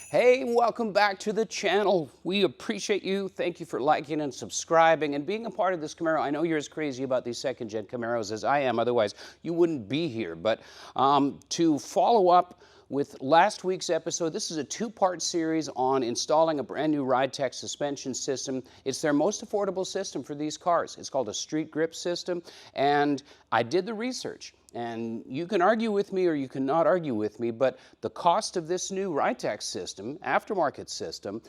Hey, welcome back to the channel. We appreciate you. Thank you for liking and subscribing and being a part of this Camaro. I know you're as crazy about these second-gen Camaros as I am. Otherwise, you wouldn't be here. But to follow up with last week's episode, this is a two-part series on installing a brand new RideTech suspension system. It's their most affordable system for these cars. It's called a street grip system, and I did the research. And you can argue with me or you cannot argue with me, but the cost of this new RideTech system, aftermarket system,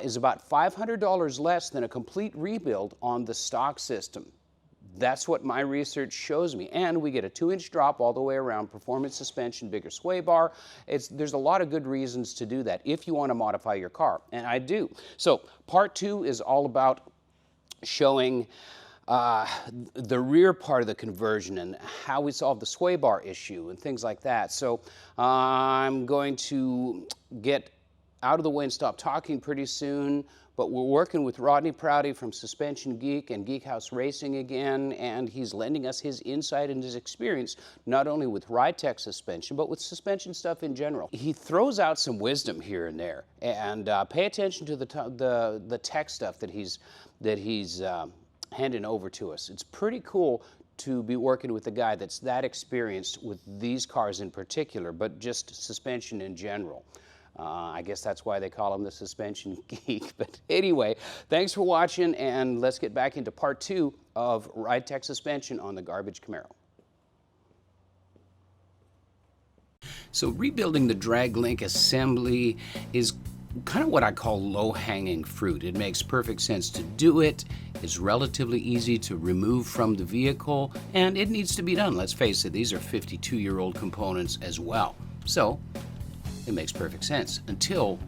is about $500 less than a complete rebuild on the stock system. That's what my research shows me. And we get a 2-inch drop all the way around, performance suspension, bigger sway bar. There's a lot of good reasons to do that if you want to modify your car, and I do. So part 2 is all about showing the rear part of the conversion and how we solve the sway bar issue and things like that. So I'm going to get out of the way and stop talking pretty soon, but we're working with Rodney Prouty from Suspension Geek and Geek House Racing again, and he's lending us his insight and his experience, not only with RideTech suspension, but with suspension stuff in general. He throws out some wisdom here and there, and pay attention to the tech stuff that he's handing over to us. It's pretty cool to be working with a guy that's that experienced with these cars in particular, but just suspension in general. I guess that's why they call him the Suspension Geek. But anyway, thanks for watching, and let's get back into part 2 of RideTech suspension on the garbage Camaro. So rebuilding the drag link assembly is kind of what I call low-hanging fruit. It makes perfect sense to do it. It's relatively easy to remove from the vehicle, and it needs to be done. Let's face it, these are 52-year-old components as well. So it makes perfect sense until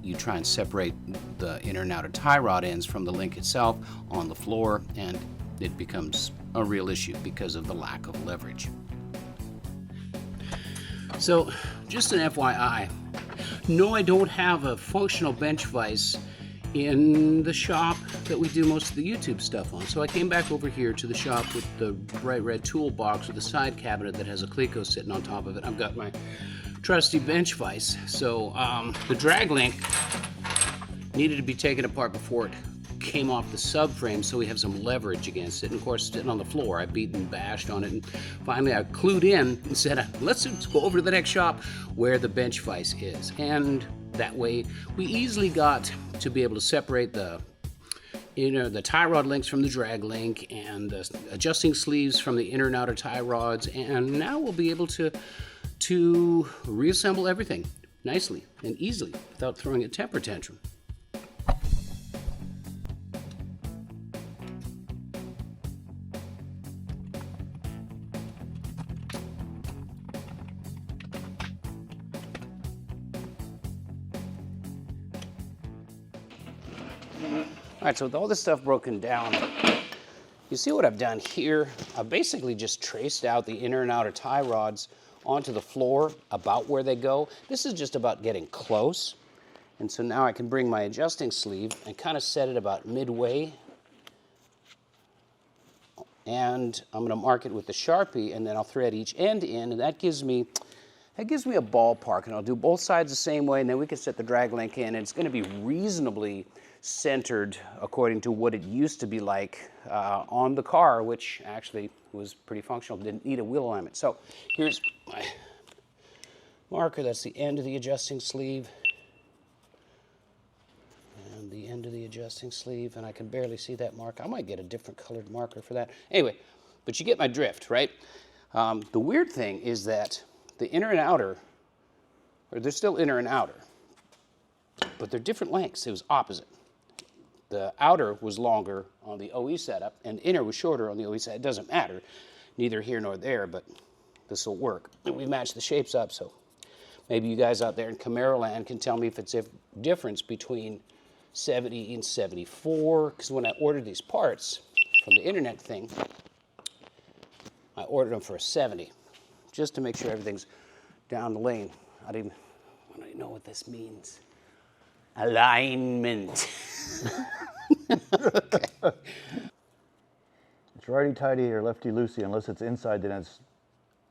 you try and separate the inner and outer tie rod ends from the link itself on the floor, and it becomes a real issue because of the lack of leverage. So just an FYI, no, I don't have a functional bench vise in the shop that we do most of the YouTube stuff on. So I came back over here to the shop with the bright red toolbox with a side cabinet that has a Cleco sitting on top of it. I've got my trusty bench vise. So the drag link needed to be taken apart before it came off the subframe, so we have some leverage against it. And of course, sitting on the floor, I beat and bashed on it, and finally I clued in and said, let's go over to the next shop where the bench vise is. And that way we easily got to be able to separate the tie rod links from the drag link and the adjusting sleeves from the inner and outer tie rods, and now we'll be able to reassemble everything nicely and easily without throwing a temper tantrum. All right, so with all this stuff broken down, you see what I've done here? I've basically just traced out the inner and outer tie rods onto the floor about where they go. This is just about getting close. And so now I can bring my adjusting sleeve and kind of set it about midway. And I'm going to mark it with the Sharpie, and then I'll thread each end in, and that gives me a ballpark. And I'll do both sides the same way, and then we can set the drag link in, and it's going to be reasonably centered according to what it used to be like on the car, which actually was pretty functional, didn't need a wheel alignment. So here's my marker. That's the end of the adjusting sleeve and the end of the adjusting sleeve, and I can barely see that mark. I might get a different colored marker for that. Anyway, but you get my drift, right? The weird thing is that the inner and outer, or they're still inner and outer, but they're different lengths. It was opposite. The outer was longer on the OE setup, and inner was shorter on the OE setup. It doesn't matter, neither here nor there, but this will work. And we matched the shapes up, so maybe you guys out there in Camaro land can tell me if it's a difference between 70 and 74, because when I ordered these parts from the internet thing, I ordered them for a 70, just to make sure everything's down the lane. I don't even know what this means. Alignment. Okay. It's righty-tighty or lefty-loosey. Unless it's inside, then it's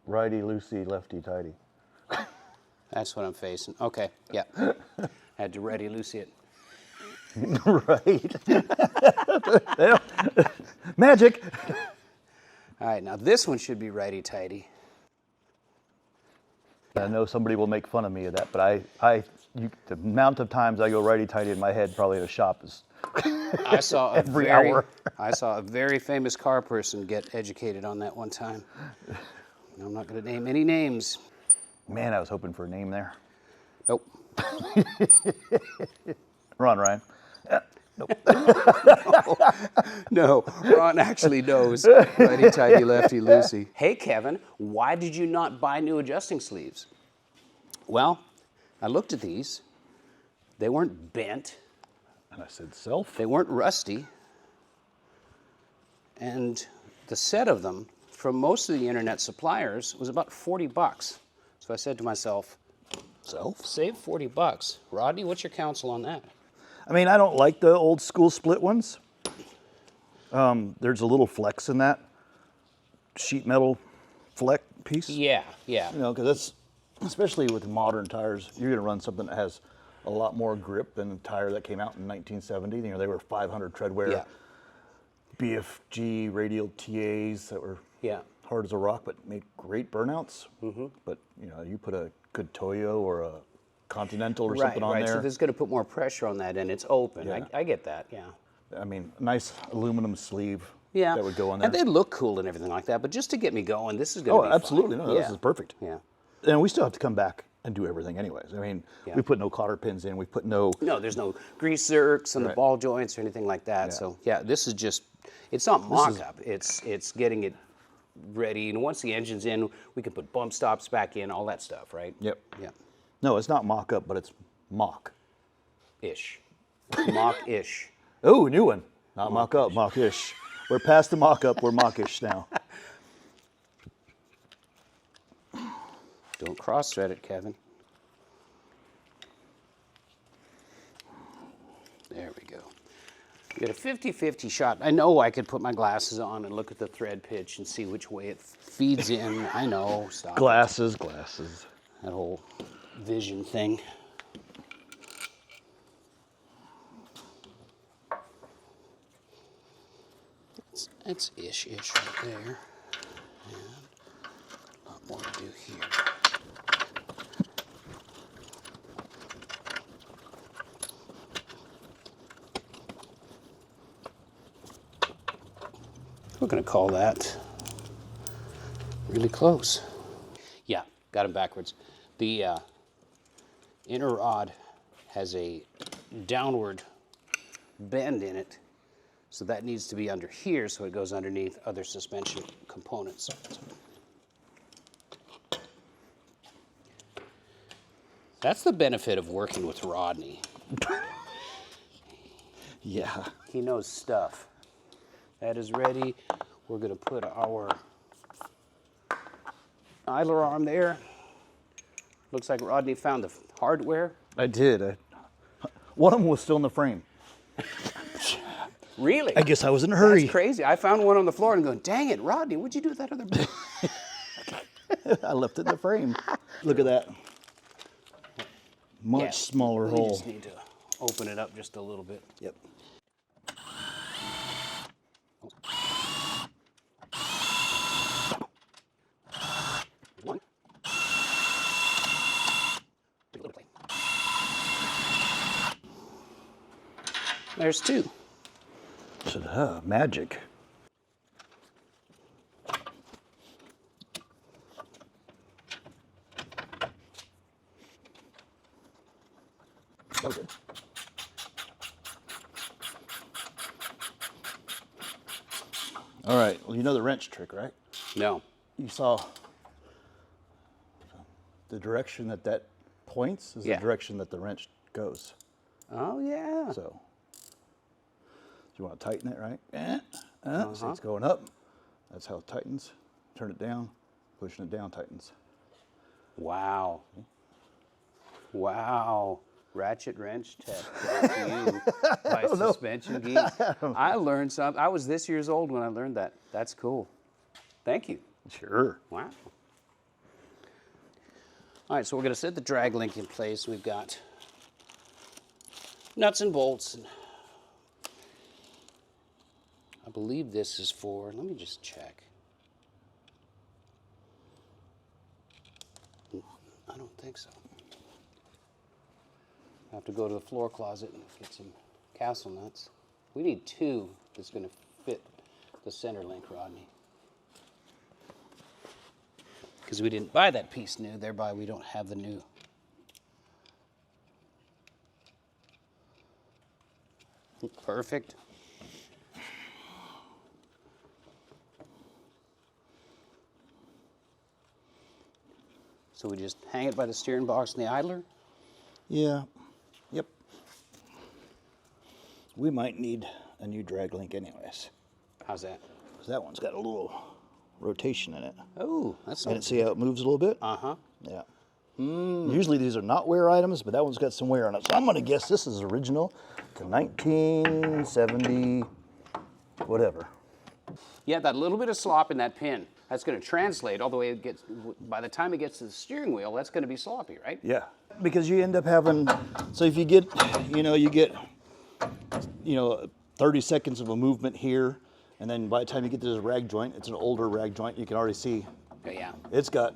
righty-loosey, lefty-tighty. That's what I'm facing. Okay, yeah. Had to ready Lucy it. Right. Magic. All right, now this one should be righty-tighty. I know somebody will make fun of me of that, but the amount of times I go righty-tighty in my head, probably in a shop, is I saw every hour. I saw a very famous car person get educated on that one time. I'm not going to name any names. Man, I was hoping for a name there. Nope. Ron Ryan. No, Ron actually knows. Righty-tighty, lefty-loosey. Hey, Kevin, why did you not buy new adjusting sleeves? Well, I looked at these. They weren't bent. And I said, self? They weren't rusty. And the set of them from most of the internet suppliers was about 40 bucks. So I said to myself, Self? save 40 bucks. Rodney, what's your counsel on that? I mean, I don't like the old school split ones. There's a little flex in that sheet metal flex piece. Yeah, yeah. You know, because that's, especially with modern tires, you're going to run something that has a lot more grip than a tire that came out in 1970. You know, they were 500 treadwear, Yeah. BFG radial TAs that were hard as a rock, but made great burnouts. Mm-hmm. But, you know, you put a good Toyo or a Continental or something on there. So there's going to put more pressure on that, and it's open. Yeah. I get that, yeah. I mean, nice aluminum sleeve Yeah. that would go on there. And they look cool and everything like that, but just to get me going, this is going to be absolutely. fun. No, this is perfect. Yeah. And we still have to come back and do everything anyways. I mean, we put no cotter pins in. We put no... No, there's no grease zerks and the ball joints or anything like that. Yeah. So, yeah, this is just, it's not mock-up. It's getting it ready. And once the engine's in, we can put bump stops back in, all that stuff, right? Yep. Yeah. No, it's not mock-up, but it's mock. Ish. Mock-ish. Oh, new one. Not mock-up, mock-ish. We're past the mock-up, we're mock-ish now. Don't cross-thread it, Kevin. There we go. You get a 50-50 shot. I know I could put my glasses on and look at the thread pitch and see which way it feeds in. I know. Stop. Glasses. That whole vision thing. It's ish right there. And a lot more to do here. We're going to call that really close. Yeah, got them backwards. The inner rod has a downward bend in it, so that needs to be under here so it goes underneath other suspension components. That's the benefit of working with Rodney. Yeah. He knows stuff. That is ready. We're going to put our idler arm there. Looks like Rodney found the hardware. I did. One of them was still in the frame. Really? I guess I was in a hurry. That's crazy. I found one on the floor and going, dang it, Rodney, what'd you do with that other bit? I left it in the frame. Look at that. Much smaller hole. We just need to open it up just a little bit. Yep. One. There's two. So, magic. Okay. All right, well, you know the wrench trick, right? No. You saw the direction that points is the direction that the wrench goes. Oh, yeah. So, you want to tighten it, right? See, it's going up. That's how it tightens. Turn it down. Pushing it down tightens. Wow. Wow. Ratchet wrench test brought to you by Suspension Geek. I learned something. I was this years old when I learned that. That's cool. Thank you. Sure. Wow. All right, so we're going to set the drag link in place. We've got nuts and bolts. I believe this is for, let me just check. I don't think so. I have to go to the floor closet and get some castle nuts. We need 2 that's going to fit the center link, Rodney. Because we didn't buy that piece new, thereby we don't have the new. Perfect. So we just hang it by the steering box and the idler? Yeah. Yep. We might need a new drag link anyways. How's that? Because that one's got a little rotation in it. Oh, that's And see how it moves a little bit? Uh-huh. Yeah. Usually these are not wear items, but that one's got some wear on it. So I'm going to guess this is original to 1970, whatever. Yeah, that little bit of slop in that pin, that's going to translate all the way it gets, by the time it gets to the steering wheel, that's going to be sloppy, right? Yeah. Because you end up having, so if you get, you get 30 seconds of a movement here, and then by the time you get to this rag joint, it's an older rag joint, you can already see. Yeah. It's got,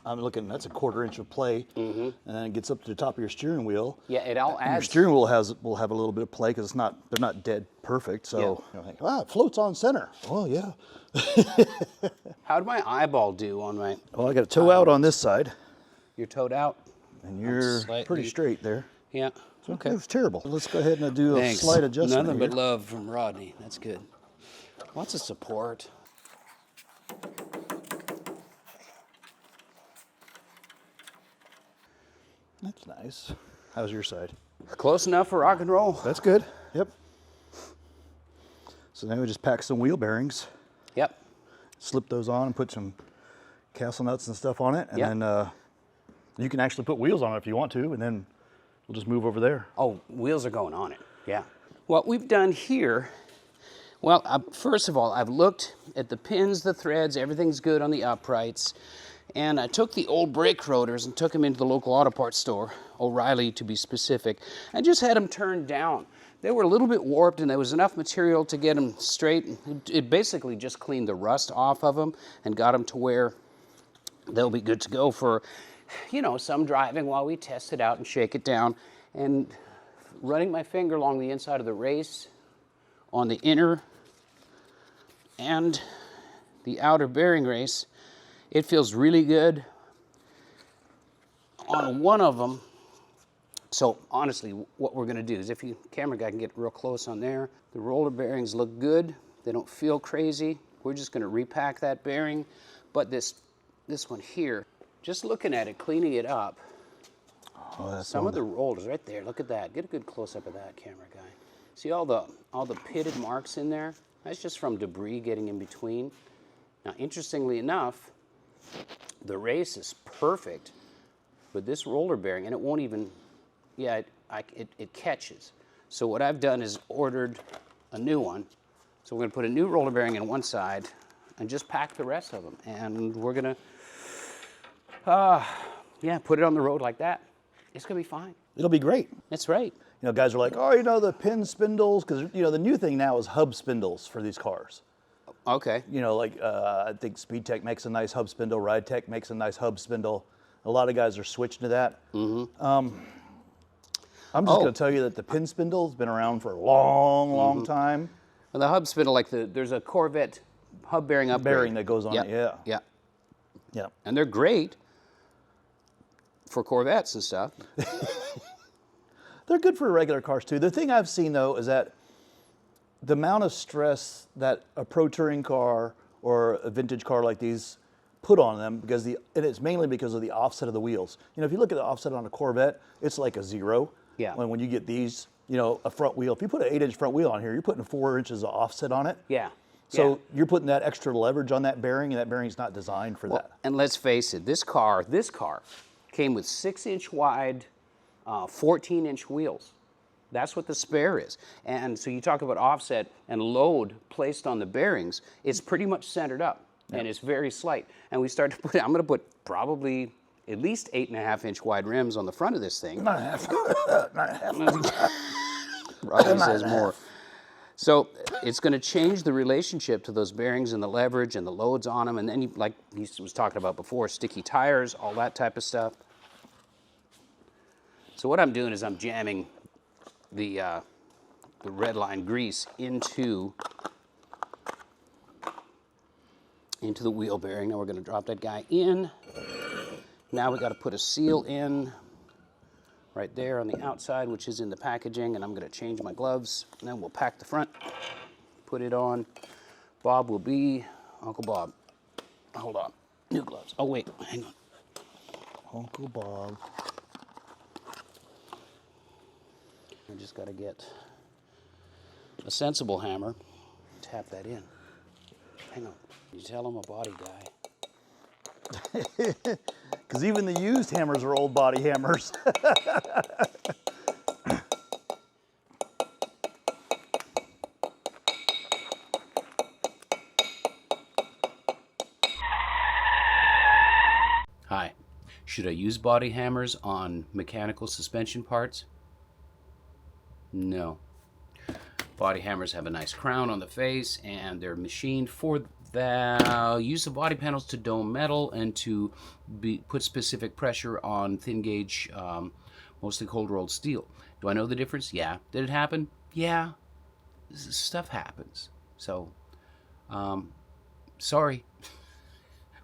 I'm looking, that's a 1/4 inch of play, and then it gets up to the top of your steering wheel. Yeah, it all adds. Your steering wheel will have a little bit of play because they're not dead perfect. So it floats on center. Oh yeah. How'd my eyeball do on my? Well, I got a toe out on this side. You're toed out. And you're pretty straight there. Yeah. So okay. It was terrible. Let's go ahead and do a slight adjustment. Nothing but love from Rodney. That's good. Lots of support. That's nice. How's your side? Close enough for rock and roll. That's good. Yep. So now we just pack some wheel bearings. Yep. Slip those on and put some castle nuts and stuff on it, and then you can actually put wheels on it if you want to, and then we'll just move over there. Oh, wheels are going on it. Yeah. What we've done here, well, first of all, I've looked at the pins, the threads, everything's good on the uprights. And I took the old brake rotors and took them into the local auto parts store, O'Reilly to be specific, and just had them turned down. They were a little bit warped and there was enough material to get them straight. It basically just cleaned the rust off of them and got them to where they'll be good to go for, some driving while we test it out and shake it down. And running my finger along the inside of the race on the inner and the outer bearing race, it feels really good on one of them. So honestly, what we're gonna do is, if you, camera guy can get real close on there, the roller bearings look good. They don't feel crazy. We're just gonna repack that bearing. But this one here, just looking at it, cleaning it up, some of the rollers right there, look at that. Get a good close up of that, camera guy. See all the pitted marks in there? That's just from debris getting in between. Now, interestingly enough, the race is perfect with this roller bearing, and it won't even, it catches. So what I've done is ordered a new one. So we're gonna put a new roller bearing in one side and just pack the rest of them. And we're gonna, put it on the road like that. It's gonna be fine. It'll be great. That's right. Guys are like, the pin spindles, because, the new thing now is hub spindles for these cars. Okay. I think Speed Tech makes a nice hub spindle, Ride Tech makes a nice hub spindle. A lot of guys are switching to that. I'm just going to tell you that the pin spindle has been around for a long, long time. Well, the hub spindle, there's a Corvette hub bearing upgrade. Bearing that goes on it, yeah. Yeah. And they're great for Corvettes and stuff. They're good for regular cars too. The thing I've seen though is that the amount of stress that a pro touring car or a vintage car like these put on them, and it's mainly because of the offset of the wheels. If you look at the offset on a Corvette, it's like a 0. Yeah. When you get these, a front wheel, if you put an 8-inch front wheel on here, you're putting 4 inches of offset on it. Yeah. So you're putting that extra leverage on that bearing, and that bearing's not designed for that. And let's face it, this car came with 6-inch wide, 14-inch wheels. That's what the spare is. And so you talk about offset and load placed on the bearings, it's pretty much centered up, and it's very slight. And we start to put, I'm gonna put probably at least 8.5-inch wide rims on the front of this thing. Not a half. Not a half. Roger says more. So it's going to change the relationship to those bearings and the leverage and the loads on them. And then, like he was talking about before, sticky tires, all that type of stuff. So what I'm doing is I'm jamming the red line grease into the wheel bearing. Now we're going to drop that guy in. Now we got to put a seal in right there on the outside, which is in the packaging, and I'm going to change my gloves, and then we'll pack the front, put it on. Bob will be Uncle Bob. Hold on, new gloves. Oh wait, hang on. Uncle Bob. I just got to get a sensible hammer, tap that in. Hang on, you tell him a body guy. Because even the used hammers are old body hammers. Hi, should I use body hammers on mechanical suspension parts? No. Body hammers have a nice crown on the face, and they're machined for the use of body panels to dome metal and to put specific pressure on thin gauge, mostly cold rolled steel. Do I know the difference? Yeah. Did it happen? Yeah. Stuff happens. So, sorry.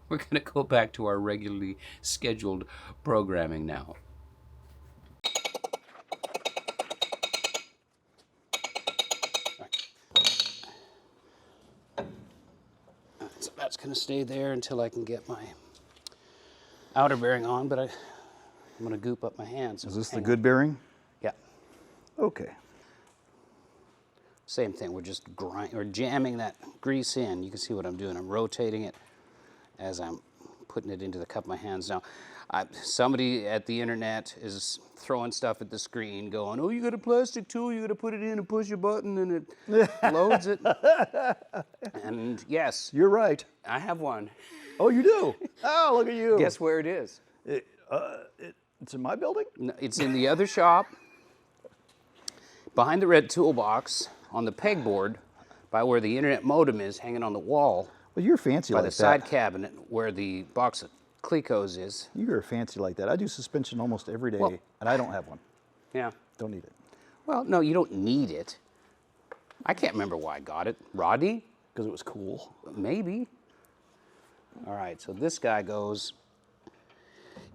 We're going to go back to our regularly scheduled programming now. So that's going to stay there until I can get my outer bearing on, but I'm going to goop up my hands. So Is this the good bearing? Yeah. Okay. Same thing. We're just jamming that grease in. You can see what I'm doing. I'm rotating it as I'm putting it into the cup of my hands. Now, somebody at the internet is throwing stuff at the screen going, oh, you got a plastic tool, you got to put it in and push a button and it loads it. And yes. You're right. I have one. Oh, you do? Oh, look at you. Guess where it is? It's in my building? No, it's in the other shop, behind the red toolbox, on the pegboard, by where the internet modem is, hanging on the wall. Well, you're fancy by like the that. side cabinet where the box of Clecos is. You're fancy like that. I do suspension almost every day, and I don't have one. Yeah. Don't need it. Well, no, you don't need it. I can't remember why I got it. Rodney? Because it was cool. Maybe. All right, so this guy goes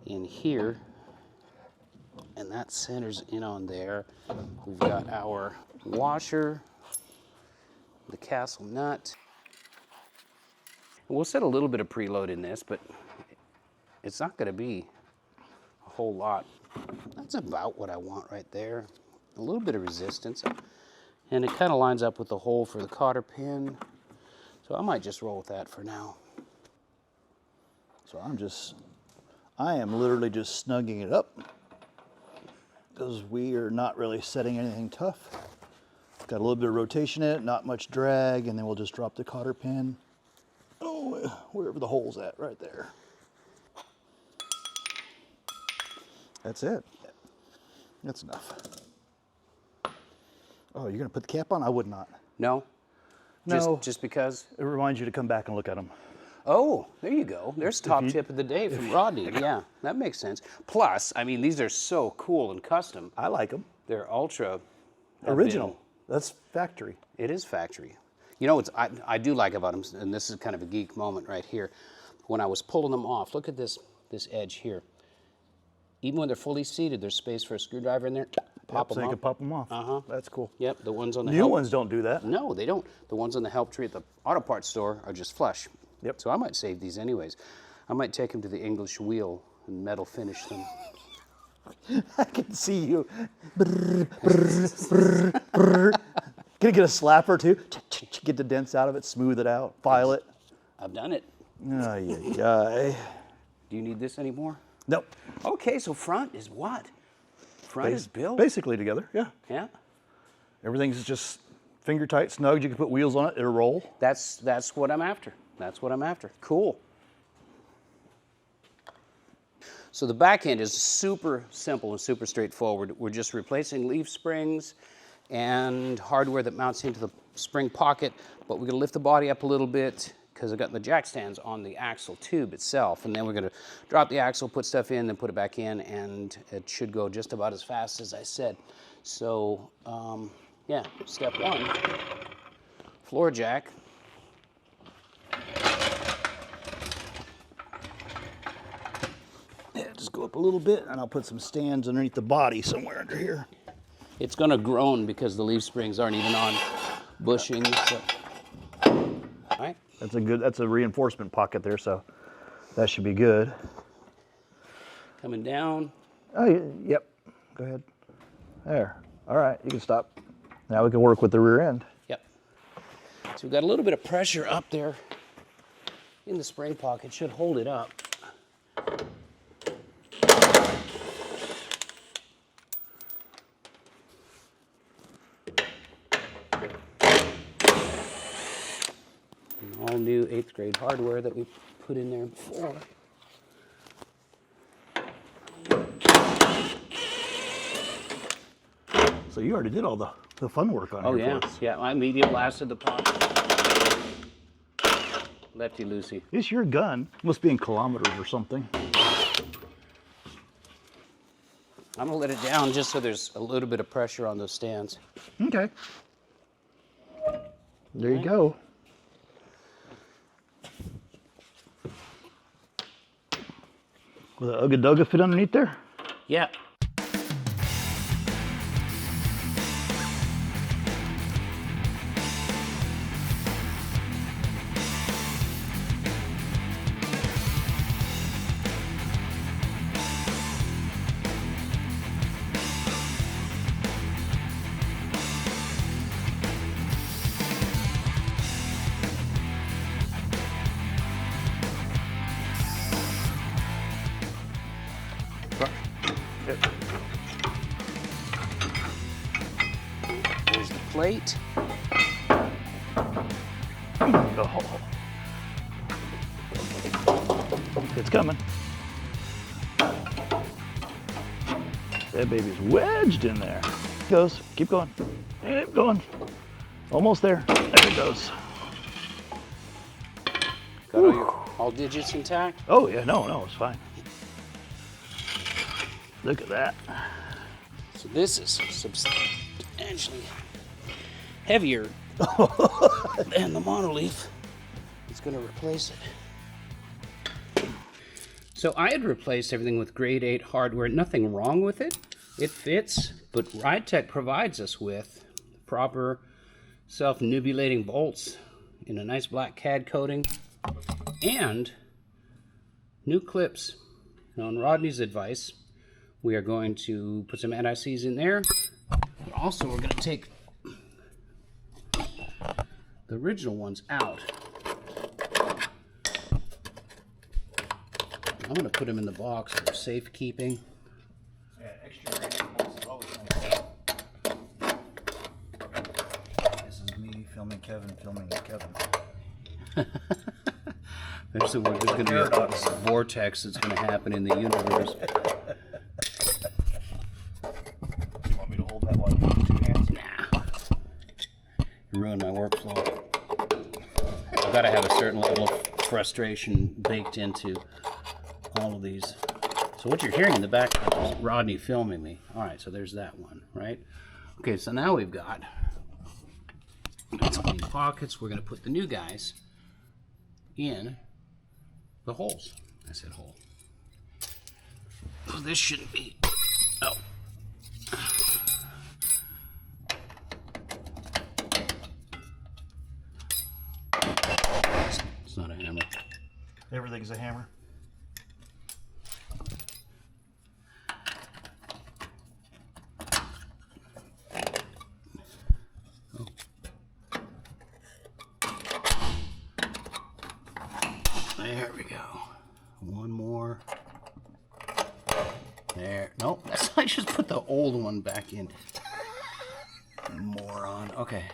in here, and that centers in on there. We've got our washer, the castle nut. We'll set a little bit of preload in this, but it's not going to be a whole lot. That's about what I want right there. A little bit of resistance. And it kind of lines up with the hole for the cotter pin. So I might just roll with that for now. So I am literally just snugging it up because we are not really setting anything tough. Got a little bit of rotation in it, not much drag, and then we'll just drop the cotter pin. Oh, wherever the hole's at, right there. That's it. That's enough. Oh, you're gonna put the cap on? I would not. No? No. Just because? It reminds you to come back and look at them. Oh, there you go. There's top tip of the day from Rodney. Yeah, that makes sense. Plus, I mean, these are so cool and custom. I like them. They're ultra Original. That's factory. It is factory. You know what I do like about them, and this is kind of a geek moment right here. When I was pulling them off, look at this edge here. Even when they're fully seated, there's space for a screwdriver in there. Pop them so you off. can pop them off. Uh-huh. That's cool. Yep, the ones on the New ones don't do that. No, they don't. The ones on the help tree at the auto parts store are just flush. Yep. So I might save these anyways. I might take them to the English wheel and metal finish them. I can see you. Brr, brr, brr, brr. Gonna get a slapper too. Get the dents out of it, smooth it out, file it. I've done it. Ay, ay, ay. Do you need this anymore? Nope. Okay, so front is what? Front is built? Basically together, yeah. Yeah. Everything's just finger tight, snug. You can put wheels on it, it'll roll. That's what I'm after. That's what I'm after. Cool. So the back end is super simple and super straightforward. We're just replacing leaf springs and hardware that mounts into the spring pocket, but we're gonna lift the body up a little bit because I've got the jack stands on the axle tube itself, and then we're gonna drop the axle, put stuff in, then put it back in, and it should go just about as fast as I said. So, yeah, step one, floor jack. Yeah, just go up a little bit, and I'll put some stands underneath the body somewhere under here. It's gonna groan because the leaf springs aren't even on bushing. So. All right. That's a reinforcement pocket there, so that should be good. Coming down. Oh, yep. Go ahead. There. All right, you can stop. Now we can work with the rear end. Yep. So we've got a little bit of pressure up there in the spring pocket. Should hold it up. All new 8th grade hardware that we put in there before. So you already did all the fun work on Oh here yeah, for us. yeah. I medium blasted the pocket. Lefty loosey. It's your gun. Must be in kilometers or something. I'm gonna let it down just so there's a little bit of pressure on those stands. Okay. There you go. Will the Ugga Dugga fit underneath there? Yeah. Yep. There's the plate. Oh. It's coming. That baby's wedged in there. Goes. Keep going. Keep going. Almost there. There it goes. Got all digits intact? Oh yeah, no, it's fine. Look at that. So this is substantially heavier than the monoleaf. It's going to replace it. So I had replaced everything with grade 8 hardware. Nothing wrong with it. It fits, but RideTech provides us with proper self-nubulating bolts in a nice black CAD coating and new clips. And on Rodney's advice, we are going to put some anti-seize in there. But also, we're going to take the original ones out. I'm going to put them in the box for safekeeping. Yeah, extra rated bolts is always nice. This is me filming Kevin, filming Kevin. There's going to be a vortex that's going to happen in the universe. You want me to hold that one with 2 hands? Nah. You ruined my workflow. I've got to have a certain level of frustration baked into all of these. So what you're hearing in the background is Rodney filming me. All right, so there's that one, right? Okay, so now we've got some pockets. We're going to put the new guys in the holes. I said hole. So this shouldn't be. Oh. It's not a hammer. Everything's a hammer. Oh. There we go. One more. There. Nope. I just put the old one back in. Moron. Okay.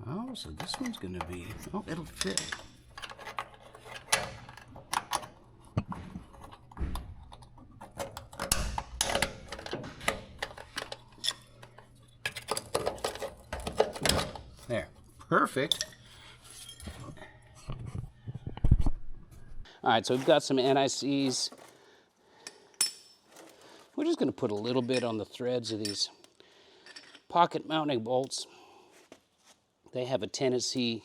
Oh, so this one's gonna be. Oh, it'll fit. Perfect. All right, so we've got some NICs. We're just going to put a little bit on the threads of these pocket mounting bolts. They have a tendency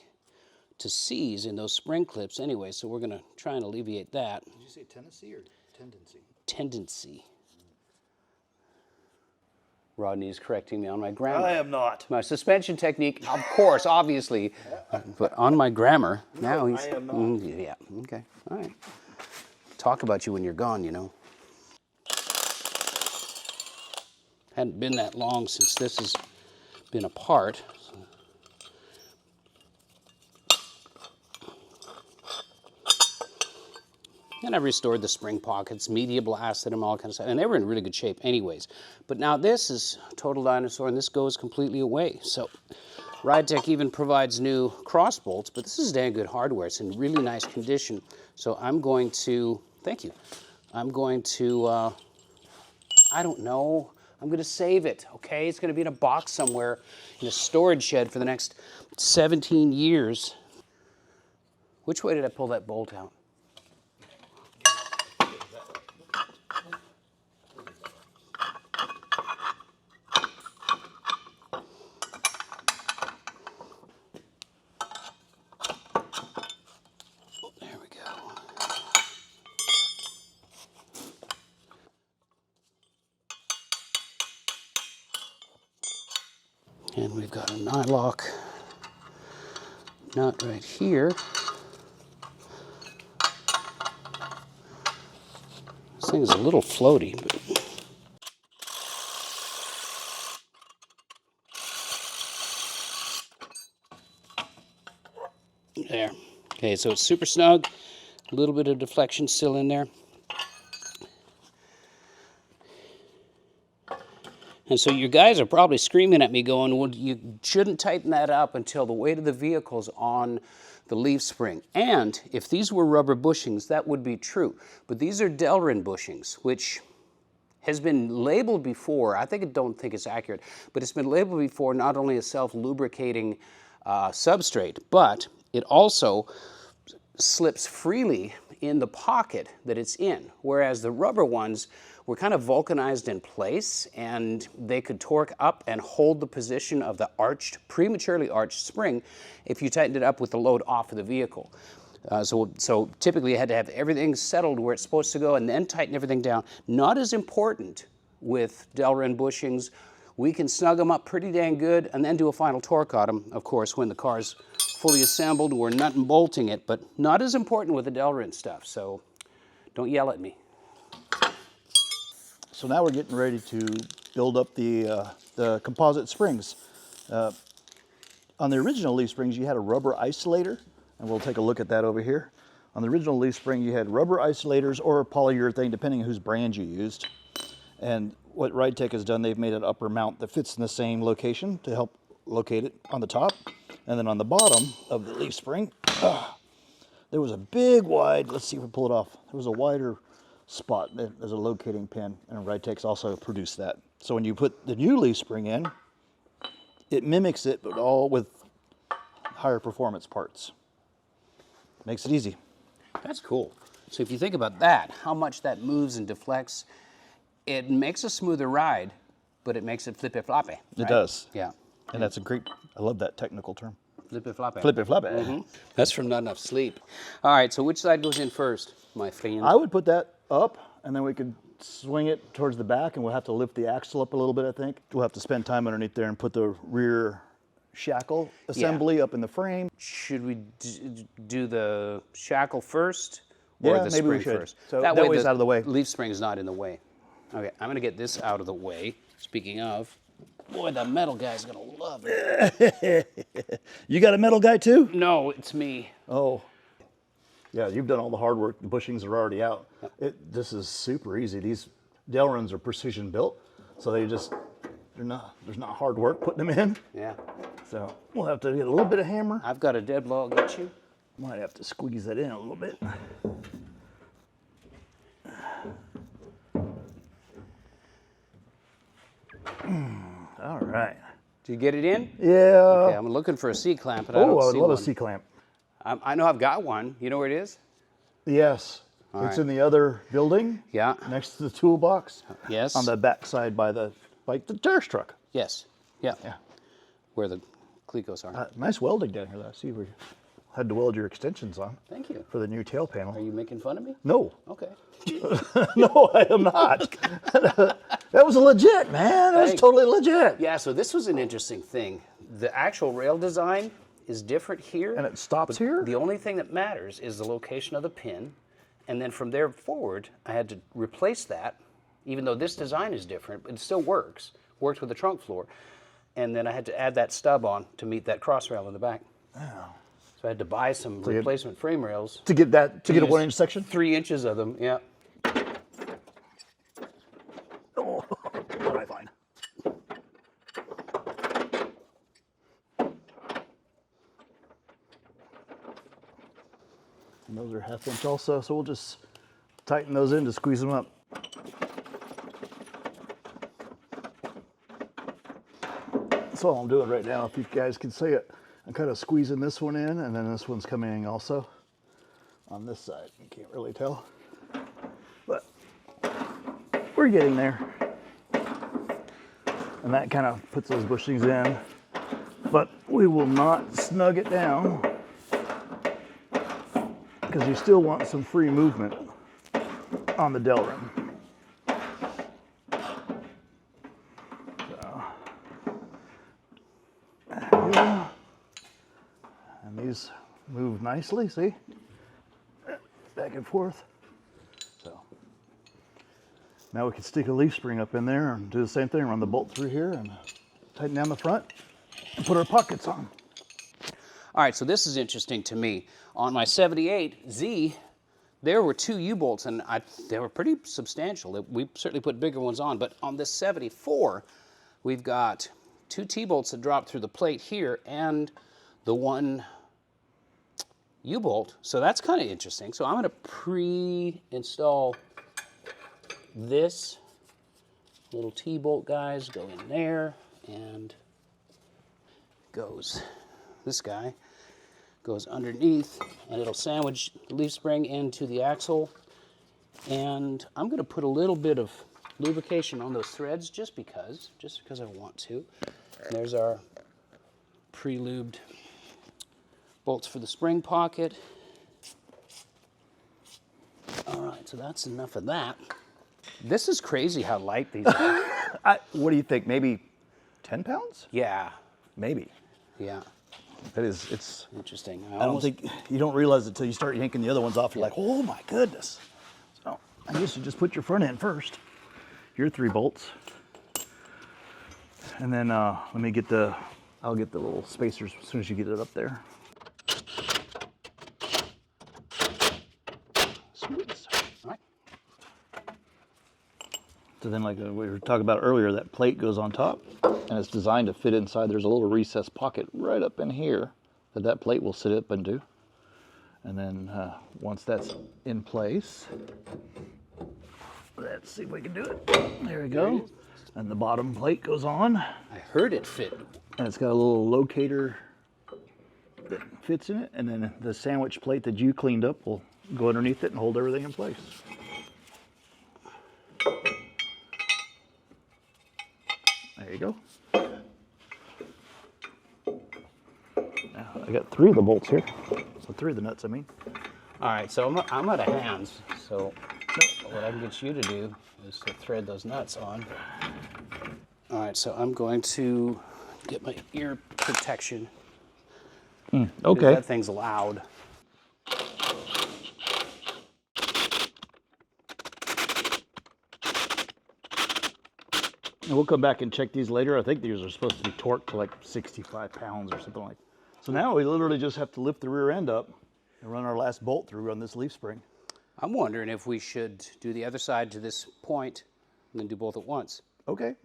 to seize in those spring clips anyway, so we're going to try and alleviate that. Did you say Tennessee or tendency? Tendency. Rodney's correcting me on my grammar. I am not. My suspension technique, of course, obviously, but on my grammar, now he's... I am not. Yeah, okay, all right. Talk about you when you're gone, you know. Hadn't been that long since this has been apart. So. And I restored the spring pockets, media blasted them, all kinds of stuff, and they were in really good shape anyways. But now this is total dinosaur, and this goes completely away. So RideTech even provides new cross bolts, but this is dang good hardware. It's in really nice condition. So I'm going to, thank you, I'm going to, I don't know, I'm going to save it, okay? It's going to be in a box somewhere in a storage shed for the next 17 years. Which way did I pull that bolt out? There we go. And we've got a nylock nut right here. This thing's a little floaty, but there. Okay, so it's super snug. A little bit of deflection still in there. And so you guys are probably screaming at me going, well, you shouldn't tighten that up until the weight of the vehicle's on the leaf spring. And if these were rubber bushings, that would be true. But these are Delrin bushings, which has been labeled before. I don't think it's accurate, but it's been labeled before not only a self-lubricating substrate, but it also slips freely in the pocket that it's in, whereas the rubber ones were kind of vulcanized in place, and they could torque up and hold the position of the prematurely arched spring if you tightened it up with the load off of the vehicle. So typically you had to have everything settled where it's supposed to go and then tighten everything down. Not as important with Delrin bushings. We can snug them up pretty dang good and then do a final torque on them, of course, when the car's fully assembled. We're nut and bolting it, but not as important with the Delrin stuff, so don't yell at me. So now we're getting ready to build up the composite springs. On the original leaf springs, you had a rubber isolator, and we'll take a look at that over here. On the original leaf spring, you had rubber isolators or polyurethane, depending on whose brand you used. And what RideTech has done, they've made an upper mount that fits in the same location to help locate it on the top. And then on the bottom of the leaf spring, there was a big wide, let's see if we pull it off. There was a wider spot as a locating pin, and RideTech's also produced that. So when you put the new leaf spring in, it mimics it, but all with higher performance parts. Makes it easy. That's cool. So if you think about that, how much that moves and deflects, it makes a smoother ride, but it makes it flippy-floppy. Right? It does. Yeah. And that's a great, I love that technical term. Flippy-floppy. Flippy-floppy. Mm-hmm. That's from not enough sleep. All right, so which side goes in first, my friend? I would put that up, and then we could swing it towards the back, and we'll have to lift the axle up a little bit, I think. We'll have to spend time underneath there and put the rear shackle assembly up in the frame. Should we do the shackle first or Yeah, the maybe spring we should. first? So that way it's out of the way. Leaf spring is not in the way. Okay, I'm going to get this out of the way. Speaking of, boy, the metal guy's going to love it. You got a metal guy too? No, it's me. Oh. Yeah, you've done all the hard work. The bushings are already out. This is super easy. These Delrins are precision built, so there's not hard work putting them in. Yeah. So we'll have to get a little bit of hammer. I've got a dead blow. I'll get you. Might have to squeeze that in a little bit. All right. Did you get it in? Yeah. Okay, I'm looking for a C-clamp, but I don't Oh, I see would love one. a C-clamp. I know I've got one. You know where it is? Yes. All It's right. in the other building. Yeah. Next to the toolbox. Yes. On the back side by the terrace truck. Yes. Yeah. Yeah. Where the clecos are. Nice welding down here. I see where you had to weld your extensions on. Thank you. For the new tail panel. Are you making fun of me? No. Okay. No, I am not. That was legit, man. That was Thanks. totally legit. Yeah, so this was an interesting thing. The actual rail design is different here. And it stops here? The only thing that matters is the location of the pin. And then from there forward, I had to replace that, even though this design is different, it still works with the trunk floor. And then I had to add that stub on to meet that cross rail in the back. Wow. So I had to buy some replacement frame rails. To get that, to get a Use 1-inch section? 3 inches of them, yeah. Oh, all right, fine. And those are 1/2 inch also, so we'll just tighten those in to squeeze them up. That's all I'm doing right now, if you guys can see it. I'm kind of squeezing this one in, and then this one's coming in also on this side. You can't really tell, but we're getting there. And that kind of puts those bushings in, but we will not snug it down because you still want some free movement on the dell rim. So, yeah. And these move nicely, see? Back and forth. So now we can stick a leaf spring up in there and do the same thing, run the bolt through here and tighten down the front and put our pockets on. All right, so this is interesting to me. On my 78Z, there were 2 U-bolts, and they were pretty substantial. We certainly put bigger ones on, but on this 74, we've got 2 T-bolts that drop through the plate here and the 1 U-bolt. So that's kind of interesting. So I'm going to pre-install this. Little T-bolt guys go in there, and goes this guy goes underneath, and it'll sandwich the leaf spring into the axle. And I'm going to put a little bit of lubrication on those threads just because I want to. And there's our pre-lubed bolts for the spring pocket. All right, so that's enough of that. This is crazy how light these are. What do you think? Maybe 10 pounds? Yeah, Maybe. yeah, That is, it's, interesting. I don't think, you don't realize it until you start yanking the other ones off. You're like, oh my goodness. So I guess you just put your front end first. Your 3 bolts. And then let me get I'll get the little spacers as soon as you get it up there. Squeeze. All right. So then, like we were talking about earlier, that plate goes on top, and it's designed to fit inside. There's a little recessed pocket right up in here that plate will sit up into. And then once that's in place, let's see if we can do it. There we go. And the bottom plate goes on. I heard it fit. And it's got a little locator that fits in it. And then the sandwich plate that you cleaned up will go underneath it and hold everything in place. There you go. Now, I got 3 of the bolts here. So 3 of the nuts, I mean. All right, so I'm out of hands. So what I can get you to do is to thread those nuts on. All right, so I'm going to get my ear protection. Okay. That thing's loud. And we'll come back and check these later. I think these are supposed to be torqued to like 65 pounds or something like that. So now we literally just have to lift the rear end up and run our last bolt through on this leaf spring. I'm wondering if we should do the other side to this point and then do both at once. Okay.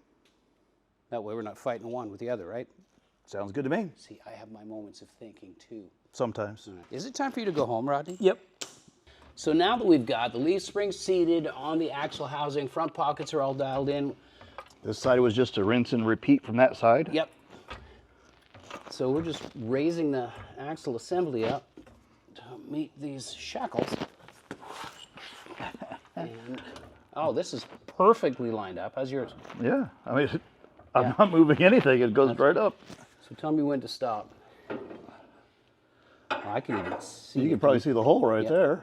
That way we're not fighting one with the other, right? Sounds good to me. See, I have my moments of thinking too. Sometimes. Is it time for you to go home, Rodney? Yep. So now that we've got the leaf spring seated on the axle housing, front pockets are all dialed in. This side was just a rinse and repeat from that side. Yep. So we're just raising the axle assembly up to meet these shackles. And, oh, this is perfectly lined up. How's yours? Yeah, I mean, I'm not moving anything. It goes right up. So tell me when to stop. Oh, I can even see. You can probably see the hole right there.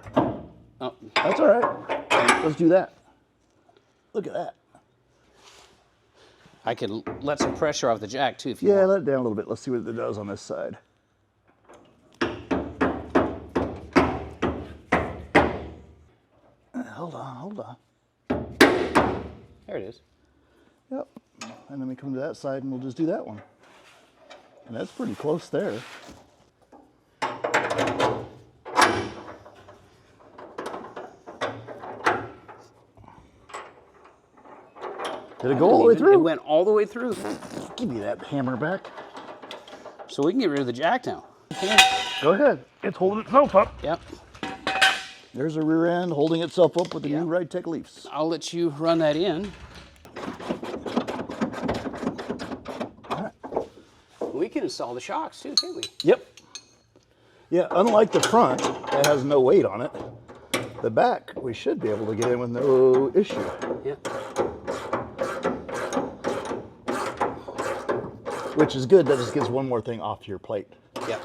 Oh. That's all right. Let's do that. Look at that. I could let some pressure off the jack too if you want. Yeah, let it down a little bit. Let's see what it does on this side. Hold on. There it is. Yep. And then we come to that side and we'll just do that one. And that's pretty close there. Did it go all the way through? It went all the way through. Give me that hammer back. So we can get rid of the jack now. Go ahead. It's holding itself up. Yep. There's a rear end holding itself up with the new Ride-Tech leaves. I'll let you run that in. All right. We can install the shocks too, can't we? Yep. Yeah, unlike the front, that has no weight on it. The back, we should be able to get in with no issue. Yeah. Which is good. That just gets one more thing off your plate. Yep.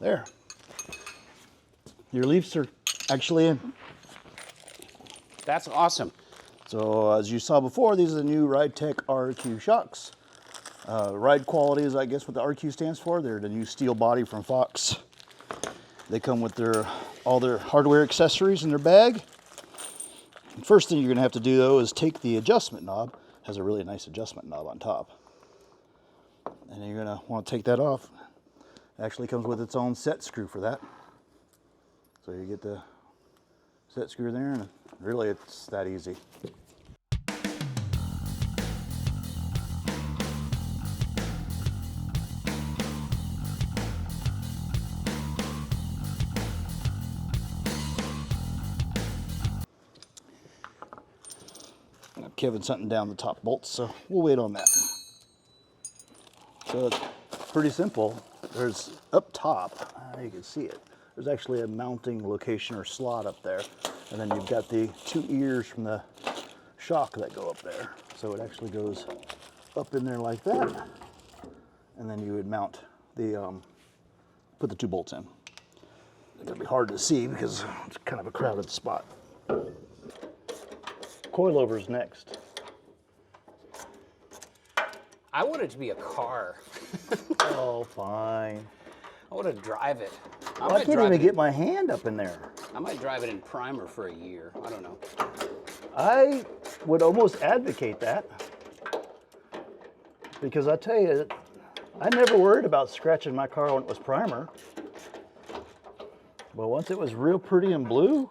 There. Your leaves are actually in. That's awesome. So as you saw before, these are the new Ride-Tech RQ shocks. Ride quality is, I guess, what the RQ stands for. They're the new steel body from Fox. They come with all their hardware accessories in their bag. First thing you're going to have to do, though, is take the adjustment knob. It has a really nice adjustment knob on top. And you're going to want to take that off. It actually comes with its own set screw for that. So you get the set screw there, and really it's that easy. Kevin something down the top bolts, so we'll wait on that. So it's pretty simple. There's up top, you can see it. There's actually a mounting location or slot up there. And then you've got the two ears from the shock that go up there. So it actually goes up in there like that. And then you would mount the, put the two bolts in. It's gonna be hard to see because it's kind of a crowded spot. Coilover's next. I want it to be a car. Oh, fine. I want to drive it. I can't even get my hand up in there. I might drive it in primer for a year. I don't know. I would almost advocate that. Because I tell you, I never worried about scratching my car when it was primer. But once it was real pretty and blue,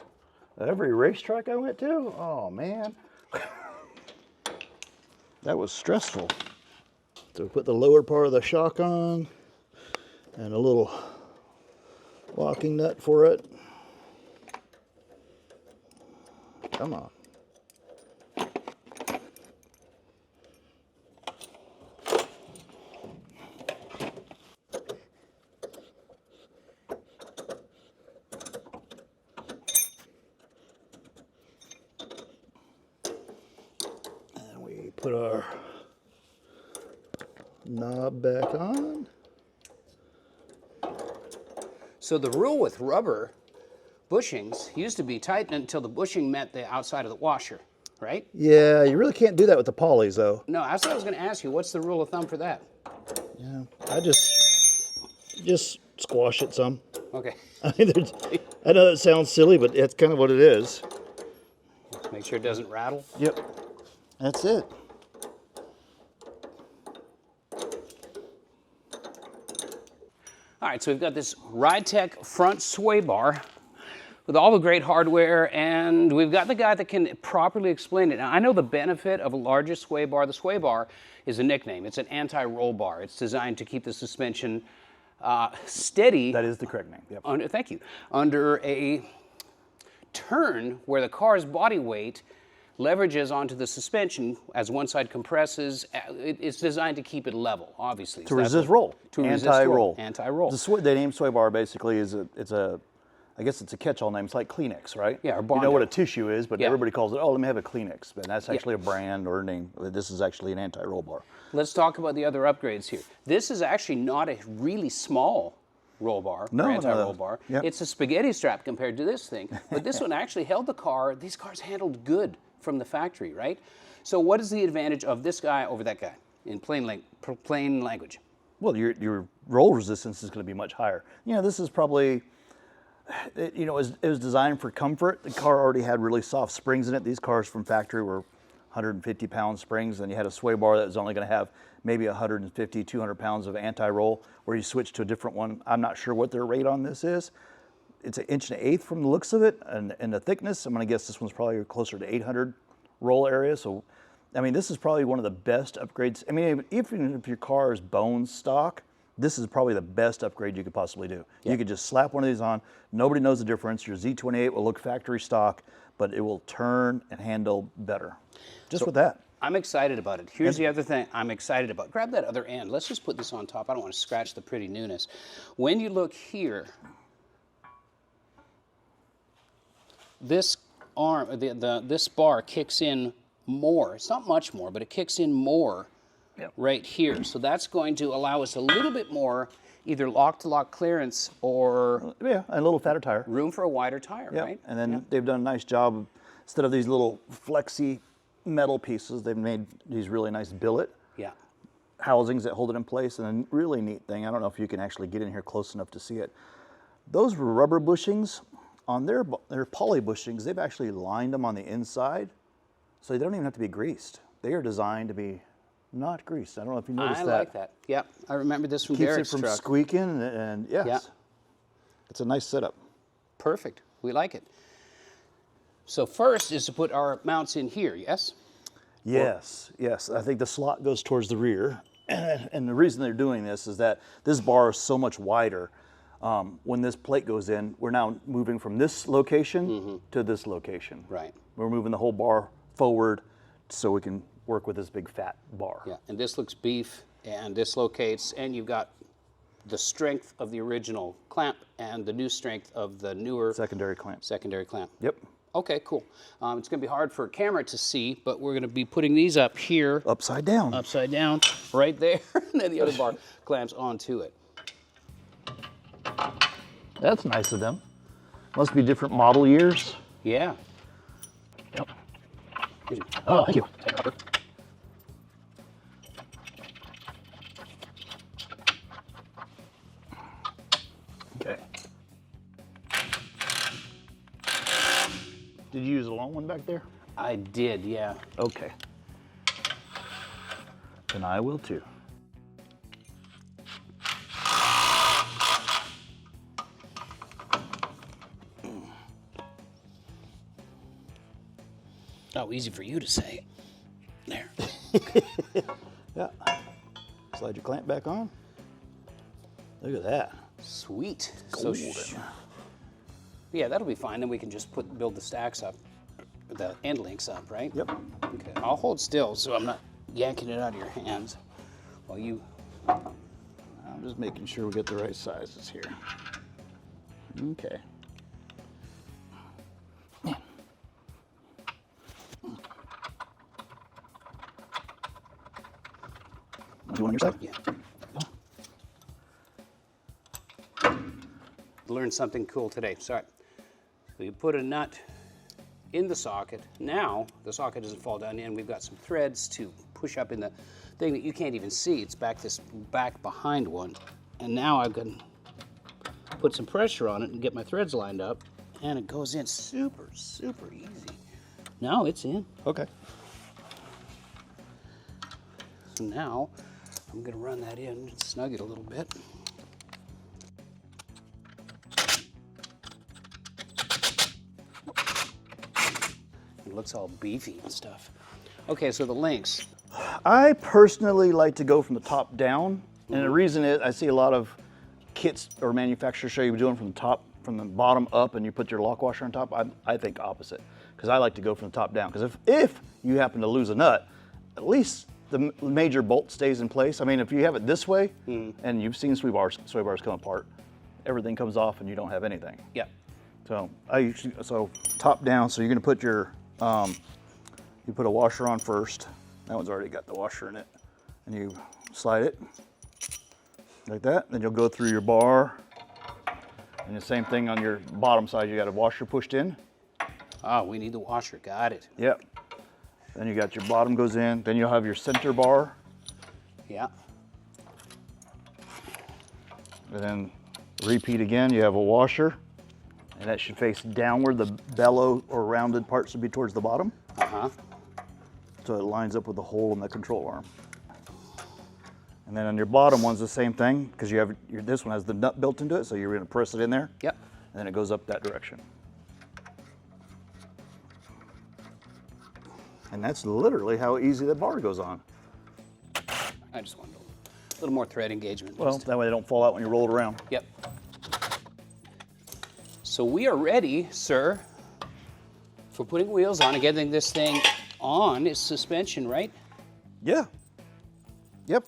every racetrack I went to, oh man. That was stressful. So we put the lower part of the shock on and a little locking nut for it. Come on. And we put our knob back on. So the rule with rubber bushings used to be tightened until the bushing met the outside of the washer, right? Yeah, you really can't do that with the polys though. No, that's what I was going to ask you. What's the rule of thumb for that? Yeah, I just squash it some. Okay. I mean, I know that sounds silly, but it's kind of what it is. Make sure it doesn't rattle. Yep, that's it. All right, so we've got this Ride-Tech front sway bar with all the great hardware, and we've got the guy that can properly explain it. Now, I know the benefit of a larger sway bar. The sway bar is a nickname. It's an anti-roll bar. It's designed to keep the suspension steady. That is the correct name. Yep. Thank you. Under a turn where the car's body weight leverages onto the suspension as one side compresses. It's designed to keep it level, obviously. To resist roll. To resist anti-roll. Anti-roll. The name sway bar basically is I guess it's a catch-all name. It's like Kleenex, right? Yeah, or You Bondo. know what a tissue is, but Yeah. everybody calls it, oh, let me have a Kleenex. But that's actually a brand or a name. This is actually an anti-roll bar. Let's talk about the other upgrades here. This is actually not a really small roll bar, No, or anti-roll no. bar. Yep. It's a spaghetti strap compared to this thing. But this one actually held the car. These cars handled good from the factory, right? So what is the advantage of this guy over that guy in plain language? Well, your roll resistance is going to be much higher. You know, this is probably, you know, it was designed for comfort. The car already had really soft springs in it. These cars from factory were 150-pound springs, and you had a sway bar that was only going to have maybe 150, 200 pounds of anti-roll, where you switch to a different one. I'm not sure what their rate on this is. It's 1 1/8 inch from the looks of it, and the thickness, I'm going to guess this one's probably closer to 800 roll area. So, I mean, this is probably one of the best upgrades. I mean, even if your car is bone stock, this is probably the best upgrade you could possibly do. Yeah. You could just slap one of these on. Nobody knows the difference. Your Z28 will look factory stock, but it will turn and handle better. Just with that. I'm excited about it. Here's the other thing I'm excited about. Grab that other end. Let's just put this on top. I don't want to scratch the pretty newness. When you look here, this arm, this bar kicks in more. It's not much more, but it kicks in more right here. So that's going to allow us a little bit more either lock-to-lock clearance or a little fatter tire. Room for a wider tire, right? And then they've done a nice job. Instead of these little flexy metal pieces, they've made these really nice billet housings that hold it in place. And a really neat thing, I don't know if you can actually get in here close enough to see it. Those rubber bushings on their poly bushings, they've actually lined them on the inside, so they don't even have to be greased. They are designed to be not greased. I don't know if you noticed that. I like that. Yep, I remember this from Keeps Derek's it from truck. squeaking, and yes, it's a nice setup. Perfect. We like it. So first is to put our mounts in here, yes? Yes, yes. I think the slot goes towards the rear. And the reason they're doing this is that this bar is so much wider. When this plate goes in, we're now moving from this location to this location. Right. We're moving the whole bar forward so we can work with this big fat bar. Yeah, and this looks beef and dislocates, and you've got the strength of the original clamp and the new strength of the newer Secondary clamp. secondary clamp. Yep. Okay, cool. It's going to be hard for a camera to see, but we're going to be putting these up here. Upside down. Upside down, right there, and then the other bar clamps onto it. That's nice of them. Must be different model years. Yeah. Yep. Oh, thank you. Okay. Did you use a long one back there? I did, yeah. Okay. Then I will too. Oh, easy for you to say. There. Yeah. Slide your clamp back on. Look at that. Sweet. Golden. Yeah, that'll be fine. Then we can just build the stacks up, the end links up, right? Yep. Okay. I'll hold still so I'm not yanking it out of your hands while you. I'm just making sure we get the right sizes here. Okay. Do one on your side? Yeah. Learned something cool today. Sorry. So you put a nut in the socket. Now the socket doesn't fall down in. We've got some threads to push up in the thing that you can't even see. It's back behind one. And now I can put some pressure on it and get my threads lined up, and it goes in super, super easy. Now it's in. Okay. So now I'm going to run that in and snug it a little bit. It looks all beefy and stuff. Okay, so the links. I personally like to go from the top down, and the reason is I see a lot of kits or manufacturers show you doing from the bottom up, and you put your lock washer on top. I think opposite, because I like to go from the top down. Because if you happen to lose a nut, at least the major bolt stays in place. I mean, if you have it this way, and you've seen sway bars come apart, everything comes off and you don't have anything. Yeah. So top down. So you're going to put your you put a washer on first. That one's already got the washer in it, and you slide it like that. Then you'll go through your bar, and the same thing on your bottom side. You got a washer pushed in. Oh, we need the washer. Got it. Yep. Then you got your bottom goes in. Then you'll have your center bar. Yeah. And then repeat again. You have a washer, and that should face downward. The bellow or rounded part should be towards the bottom. So it lines up with the hole in the control arm. And then on your bottom one's the same thing, because you have this one has the nut built into it, so you're going to press it in there. Yep. And then it goes up that direction. And that's literally how easy that bar goes on. I just wanted a little more thread engagement. Well, that way they don't fall out when you roll it around. Yep. So we are ready, sir, for putting wheels on and getting this thing on its suspension, right? Yeah. Yep.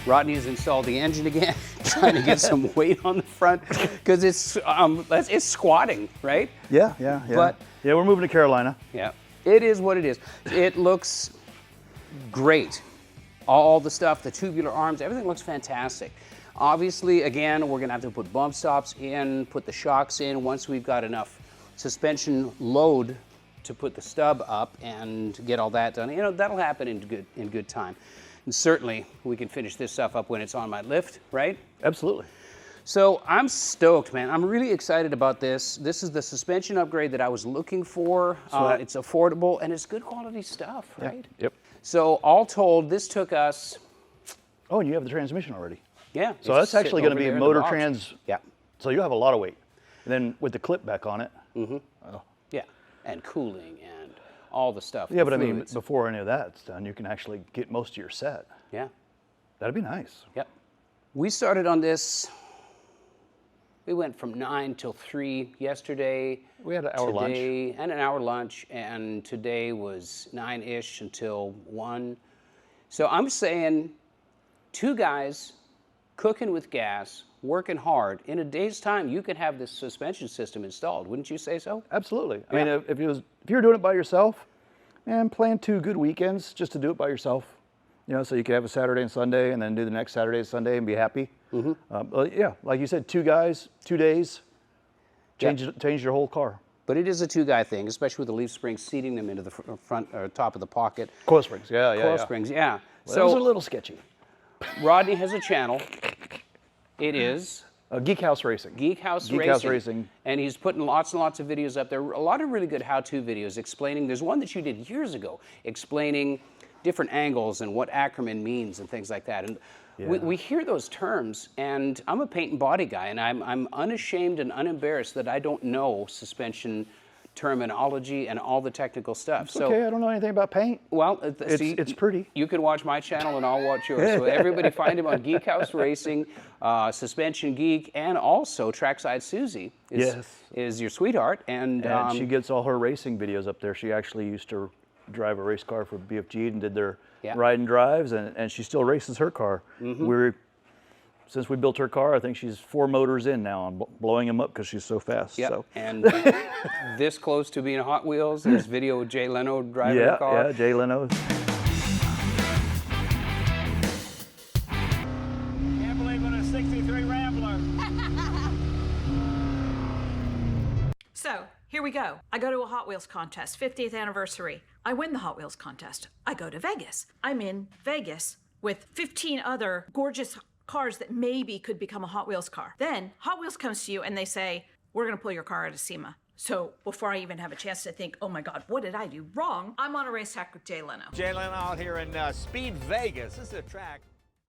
Rodney has installed the engine again, trying to get some weight on the front because it's squatting, right? Yeah. But yeah, we're moving to Carolina. yeah, it is what it is. It looks great. All the stuff, the tubular arms, everything looks fantastic. Obviously, again, we're gonna have to put bump stops in, put the shocks in once we've got enough suspension load to put the stub up and get all that done. You know, that'll happen in good time. And certainly, we can finish this stuff up when it's on my lift, right? Absolutely. So I'm stoked, man. I'm really excited about this. This is the suspension upgrade that I was looking for. It's affordable and it's good quality stuff, right? Yep. So all told, this took us. Oh, and you have the transmission already. Yeah. So that's actually going to be motor trans. Yeah. So you have a lot of weight. And then with the clip back on it. Yeah. And cooling and all the stuff. Yeah, but I mean, before any of that's done, you can actually get most of your set. Yeah. That'd be nice. Yep. We started on this. We went from 9 till 3 yesterday. We had an hour lunch. And an hour lunch, and today was 9-ish until 1. So I'm saying 2 guys cooking with gas, working hard. In a day's time, you can have this suspension system installed. Wouldn't you say so? Absolutely. I mean, if you're doing it by yourself, man, plan 2 good weekends just to do it by yourself. You know, so you could have a Saturday and Sunday, and then do the next Saturday and Sunday and be happy. Yeah, like you said, 2 guys, 2 days, change your whole car. But it is a 2-guy thing, especially with the leaf springs seating them into the front or top of the pocket. Coil springs, yeah. Coil springs, yeah. Well, those are a little sketchy. Rodney has a channel. It is Geek House Racing. Geek House Racing. And he's putting lots and lots of videos up there. A lot of really good how-to videos explaining. There's one that you did years ago explaining different angles and what Ackerman means and things like that. And we hear those terms, and I'm a paint and body guy, and I'm unashamed and unembarrassed that I don't know suspension terminology and all the technical stuff. So, okay, I don't know anything about paint. well, It's pretty. You can watch my channel and I'll watch yours. So everybody find him on Geek House Racing, Suspension Geek, and also Trackside Susie is your sweetheart. And she gets all her racing videos up there. She actually used to drive a race car for BFG and did their ride and drives, and she still races her car. Since we built her car, I think she's 4 motors in now and blowing them up because she's so fast. Yep. So. And this close to being Hot Wheels, there's video of Jay Leno driving the car. Yeah, Jay Leno. Can't believe in a 63 Rambler. So, here we go. I go to a Hot Wheels contest, 50th anniversary. I win the Hot Wheels contest. I go to Vegas. I'm in Vegas with 15 other gorgeous cars that maybe could become a Hot Wheels car. Then Hot Wheels comes to you and they say, we're gonna pull your car out of SEMA. So before I even have a chance to think, oh my God, what did I do wrong? I'm on a racetrack with Jay Leno. Jay Leno out here in Speed Vegas. This is a track.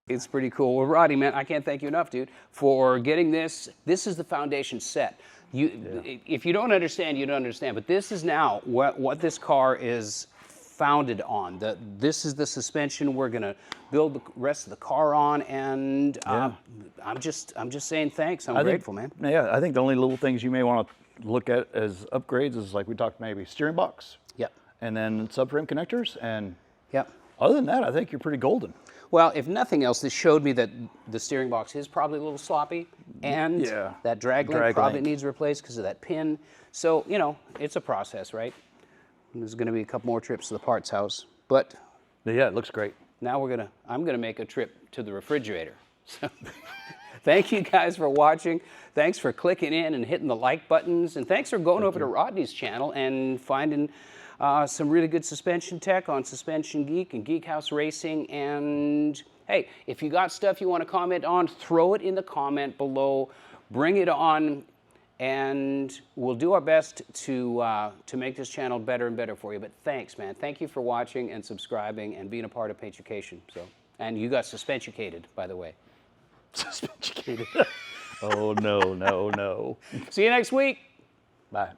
It's pretty cool. Well, Roddy, man, I can't thank you enough, dude, for getting this. This is the foundation set. If you don't understand, you don't understand. But this is now what this car is founded on. This is the suspension we're gonna build the rest of the car on, and I'm just saying thanks. I'm grateful, man. Yeah, I think the only little things you may want to look at as upgrades is like we talked, maybe steering box. Yep. And then subframe connectors, and Yep. other than that, I think you're pretty golden. Well, if nothing else, this showed me that the steering box is probably a little sloppy, and that drag link probably needs replaced because of that pin. So, you know, it's a process, right? There's going to be a couple more trips to the parts house, but yeah, it looks great. Now I'm gonna make a trip to the refrigerator. So, thank you guys for watching. Thanks for clicking in and hitting the like buttons, and thanks for going over to Rodney's channel and finding some really good suspension tech on Suspension Geek and Geek House Racing. And hey, if you got stuff you want to comment on, throw it in the comment below. Bring it on, and we'll do our best to make this channel better and better for you. But thanks, man. Thank you for watching and subscribing and being a part of Paintucation. So, and you got suspensucated, by the way. Suspensucated. Oh, no. See you next week. Bye.